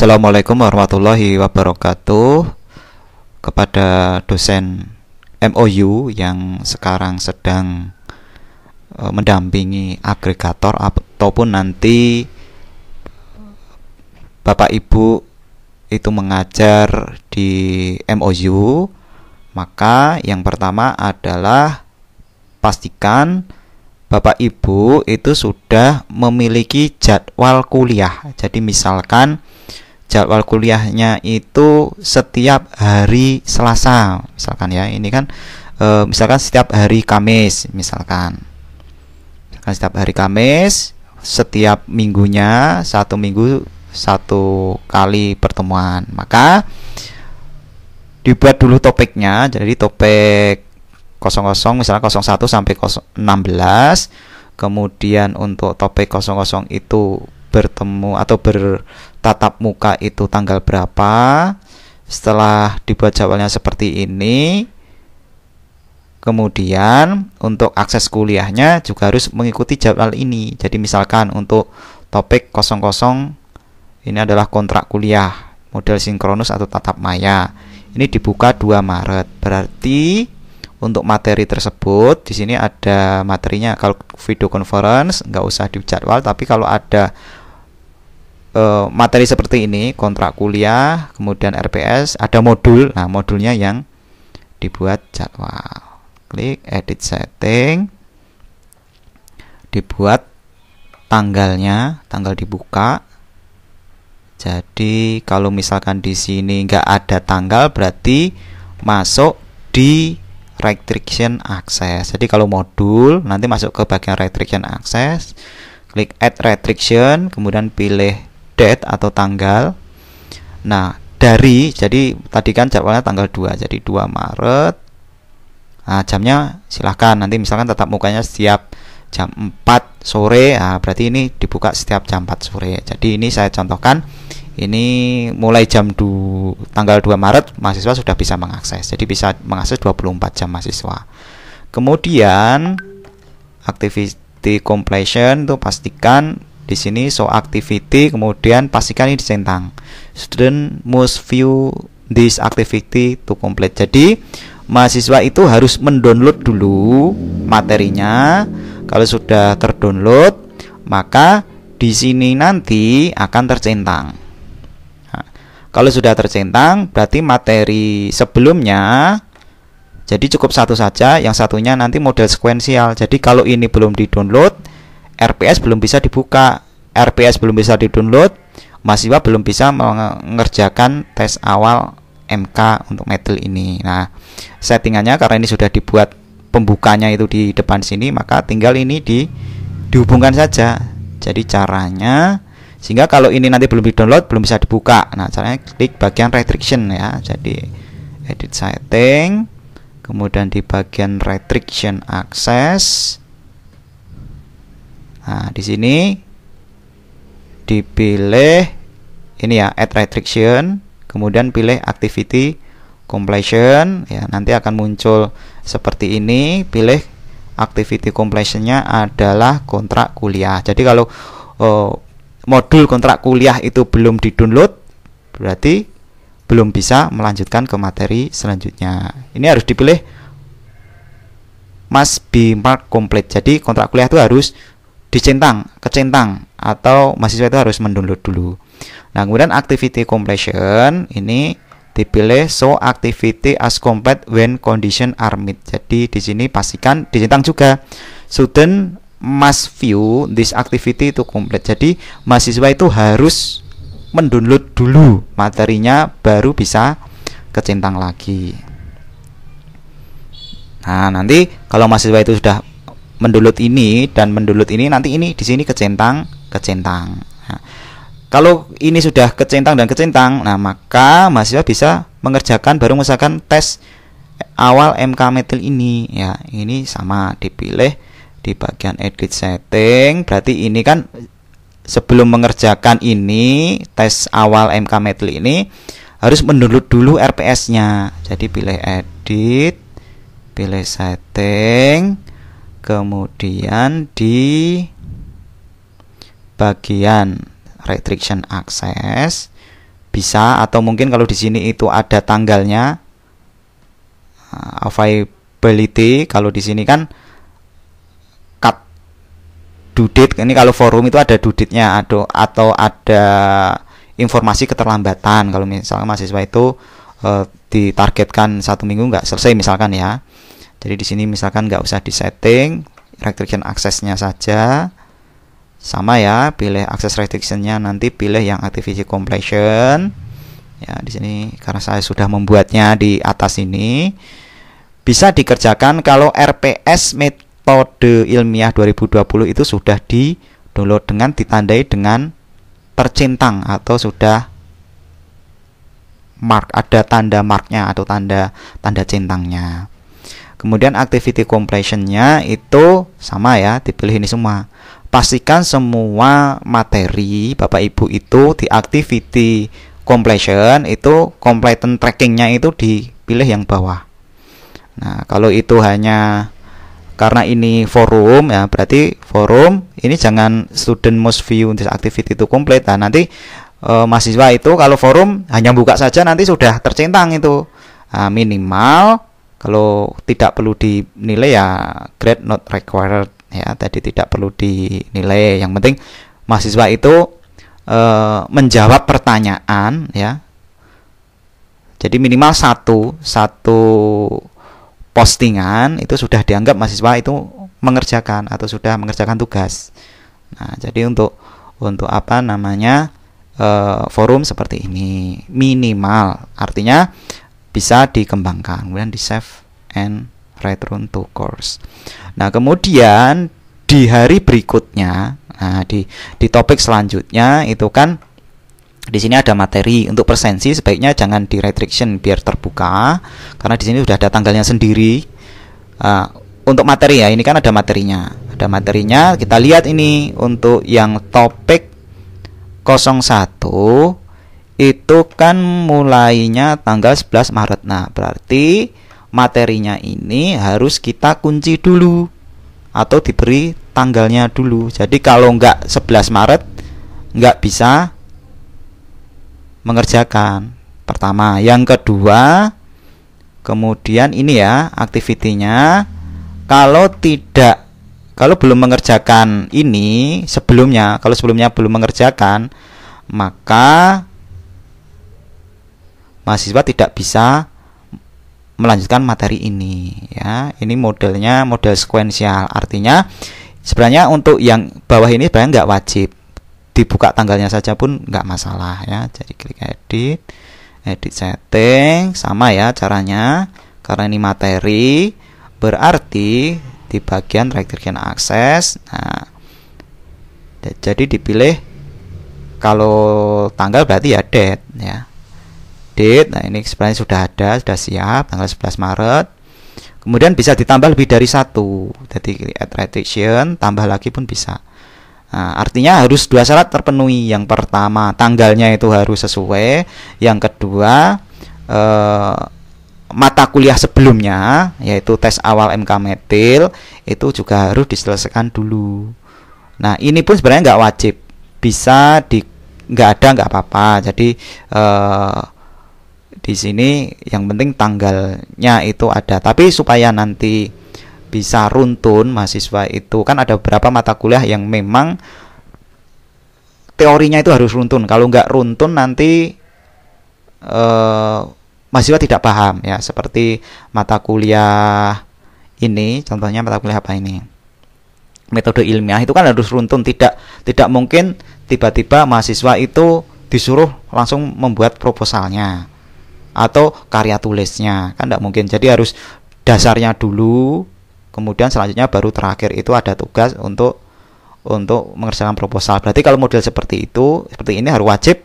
Assalamualaikum warahmatullahi wabarakatuh. Kepada dosen MOU yang sekarang sedang mendampingi agregator ataupun nanti Bapak Ibu itu mengajar di MOU, maka yang pertama adalah pastikan Bapak Ibu itu sudah memiliki jadwal kuliah. Jadi misalkan jadwal kuliahnya itu setiap hari Selasa, misalkan ya. Ini kan misalkan setiap hari Kamis, misalkan setiap hari Kamis, setiap minggunya satu minggu satu kali pertemuan. Maka dibuat dulu topiknya. Jadi topik 00 misalnya 01 sampai 16. Kemudian untuk topik 00 itu bertemu atau bertatap muka itu tanggal berapa. Setelah dibuat jadwalnya seperti ini, kemudian untuk akses kuliahnya juga harus mengikuti jadwal ini. Jadi misalkan untuk topik 00 ini adalah kontrak kuliah model sinkronus atau tatap maya. Ini dibuka 2 Maret. Berarti untuk materi tersebut di sini ada materinya. Kalau video conference nggak usah dijadwal, tapi kalau ada materi seperti ini, kontrak kuliah, kemudian RPS, ada modul. Nah, modulnya yang dibuat jadwal. Klik edit setting, dibuat tanggalnya, tanggal dibuka. Jadi kalau misalkan di sini nggak ada tanggal, berarti masuk di restriction access. Jadi kalau modul nanti masuk ke bagian restriction access, klik add restriction, kemudian pilih date atau tanggal. Nah, jadi tadi kan jadwalnya tanggal 2, jadi 2 Maret. Nah, jamnya silahkan nanti misalkan tatap mukanya setiap jam 4 sore. Nah, berarti ini dibuka setiap jam 4 sore. Jadi ini saya contohkan, ini mulai tanggal 2 Maret mahasiswa sudah bisa mengakses. Jadi bisa mengakses 24 jam mahasiswa. Kemudian activity completion itu pastikan di sini show activity, kemudian pastikan ini dicentang. Student must view this activity to complete. Jadi mahasiswa itu harus mendownload dulu materinya. Kalau sudah terdownload, maka di sini nanti akan tercentang. Kalau sudah tercentang, berarti materi sebelumnya jadi cukup satu saja, yang satunya nanti model sekuensial. Jadi kalau ini belum di-download, RPS belum bisa dibuka. RPS belum bisa di-download, mahasiswa belum bisa mengerjakan tes awal MK untuk medal ini. Nah, settingannya karena ini sudah dibuat pembukanya itu di depan sini, maka tinggal ini dihubungkan saja. Jadi caranya, sehingga kalau ini nanti belum di-download, belum bisa dibuka. Nah, caranya klik bagian restriction ya. Jadi edit setting, kemudian di bagian restriction access. Nah, di sini dipilih ini ya, add restriction, kemudian pilih activity completion ya. Nanti akan muncul seperti ini. Pilih activity completionnya adalah kontrak kuliah. Jadi kalau modul kontrak kuliah itu belum di-download, berarti belum bisa melanjutkan ke materi selanjutnya. Ini harus dipilih must be marked complete. Jadi kontrak kuliah itu harus kecentang, atau mahasiswa itu harus mendownload dulu. Nah, kemudian activity completion ini dipilih show activity as complete when condition are met. Jadi di sini pastikan dicentang juga student must view this activity to complete. Jadi mahasiswa itu harus mendownload dulu materinya, baru bisa kecentang lagi. Nah, nanti kalau mahasiswa itu sudah mendownload ini dan mendownload ini, nanti ini di sini kecentang. Nah, kalau ini sudah kecentang dan kecentang, nah maka mahasiswa bisa mengerjakan baru misalkan tes awal MK medal ini ya. Ini sama dipilih di bagian edit setting. Berarti ini kan sebelum mengerjakan ini tes awal MK medal ini harus mendownload dulu RPS-nya. Jadi pilih edit, pilih setting, kemudian di bagian restriction access bisa, atau mungkin kalau di sini itu ada tanggalnya, availability. Kalau di sini kan cut due date, ini kalau forum itu ada due date-nya, atau ada informasi keterlambatan kalau misalnya mahasiswa itu ditargetkan 1 minggu nggak selesai misalkan ya. Jadi di sini misalkan nggak usah disetting, restriction access-nya saja sama ya, pilih access restriction-nya, nanti pilih yang activity completion ya. Di sini karena saya sudah membuatnya di atas ini, bisa dikerjakan kalau RPS metode ilmiah 2020 itu sudah di download dengan ditandai dengan tercentang atau sudah mark, ada tanda marknya atau tanda centangnya. Kemudian activity completion-nya itu sama ya, dipilih ini semua. Pastikan semua materi Bapak Ibu itu di activity completion itu completion tracking-nya itu dipilih yang bawah. Nah, kalau itu hanya karena ini forum ya, berarti forum ini jangan student must view this activity to complete. Nah, nanti mahasiswa itu kalau forum hanya buka saja nanti sudah tercentang itu. Nah, minimal kalau tidak perlu dinilai ya grade not required ya, tadi tidak perlu dinilai. Yang penting mahasiswa itu menjawab pertanyaan ya. Jadi minimal satu postingan itu sudah dianggap mahasiswa itu mengerjakan atau sudah mengerjakan tugas. Nah, jadi untuk apa namanya forum seperti ini minimal, artinya bisa dikembangkan, kemudian di save and return to course. Nah, kemudian di hari berikutnya, nah di topik selanjutnya itu kan di sini ada materi untuk presensi, sebaiknya jangan di restriction biar terbuka karena di sini sudah ada tanggalnya sendiri. Untuk materi ya, ini kan ada materinya. Kita lihat ini untuk yang topik 01 itu kan mulainya tanggal 11 Maret. Nah, berarti materinya ini harus kita kunci dulu atau diberi tanggalnya dulu. Jadi kalau nggak 11 Maret nggak bisa mengerjakan. Pertama, yang kedua, kemudian ini ya aktivitinya. Kalau belum mengerjakan ini sebelumnya, kalau sebelumnya belum mengerjakan, maka mahasiswa tidak bisa melanjutkan materi ini ya. Ini modelnya model sekuensial, artinya sebenarnya untuk yang bawah ini sebenarnya nggak wajib dibuka tanggalnya saja pun nggak masalah ya. Jadi klik edit setting, sama ya caranya. Karena ini materi, berarti di bagian restriction access, nah jadi dipilih kalau tanggal berarti ya date ya. Nah ini sebenarnya sudah siap tanggal 11 Maret. Kemudian bisa ditambah lebih dari 1, jadi add restriction, tambah lagi pun bisa. Nah, artinya harus 2 syarat terpenuhi. Yang pertama, tanggalnya itu harus sesuai. Yang kedua, mata kuliah sebelumnya, yaitu tes awal MK Metil, itu juga harus diselesaikan dulu. Nah, ini pun sebenarnya nggak wajib, bisa nggak ada nggak apa-apa. Jadi di sini yang penting tanggalnya itu ada. Tapi supaya nanti bisa runtun mahasiswa itu, kan ada beberapa mata kuliah yang memang teorinya itu harus runtun. Kalau nggak runtun nanti mahasiswa tidak paham ya. Seperti mata kuliah ini, contohnya mata kuliah apa ini, metode ilmiah, itu kan harus runtun. Tidak mungkin tiba-tiba mahasiswa itu disuruh langsung membuat proposalnya atau karya tulisnya, kan tidak mungkin. Jadi harus dasarnya dulu, kemudian selanjutnya baru terakhir itu ada tugas untuk mengerjakan proposal. Berarti kalau model seperti ini harus wajib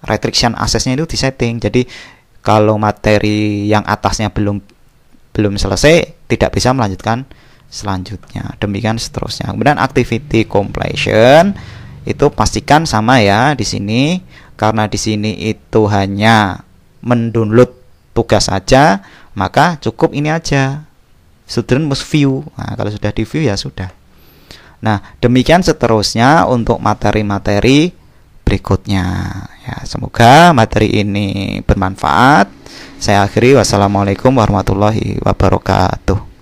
restriction access-nya itu disetting. Jadi kalau materi yang atasnya belum selesai, tidak bisa melanjutkan selanjutnya. Demikian seterusnya. Kemudian activity completion itu pastikan sama ya di sini, karena di sini itu hanya mendownload tugas saja, maka cukup ini aja. Student must view. Nah, kalau sudah di view ya sudah. Nah, demikian seterusnya untuk materi-materi berikutnya. Ya, semoga materi ini bermanfaat. Saya akhiri, wassalamualaikum warahmatullahi wabarakatuh.